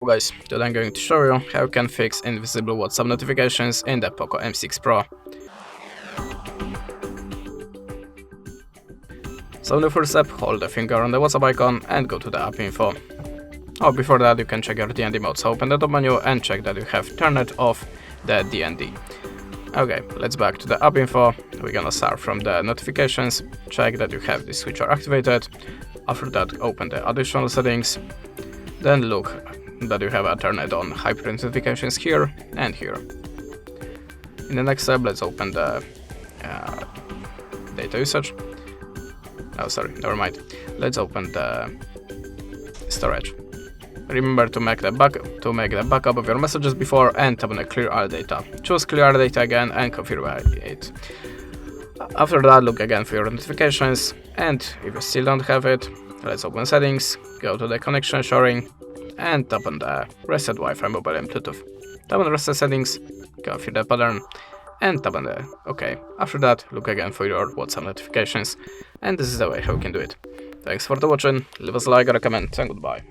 Guys, today I'm going to show you how you can fix invisible WhatsApp notifications in the POCO M6 Pro. So in the first step, hold the finger on the WhatsApp icon and go to the app info. Oh, before that you can check your DND mode, so open the top menu and check that you have turned off the DND. Okay, let's back to the app info. We're gonna start from the notifications, check that you have this switcher activated. After that, open the additional settings, then look that you have turned on hybrid notifications here and here. In the next step, let's open the data usage. Oh, sorry, never mind. Let's open the storage. Remember to make the backup of your messages before and tap on clear all data. Choose clear all data again and confirm it. After that, look again for your notifications, and if you still don't have it, let's open settings, go to the connection sharing, and tap on the reset Wi-Fi mobile and Bluetooth. Tap on reset settings, confirm the pattern, and tap on the OK. After that, look again for your WhatsApp notifications, and this is the way how you can do it. Thanks for watching, leave us a like or a comment, and goodbye.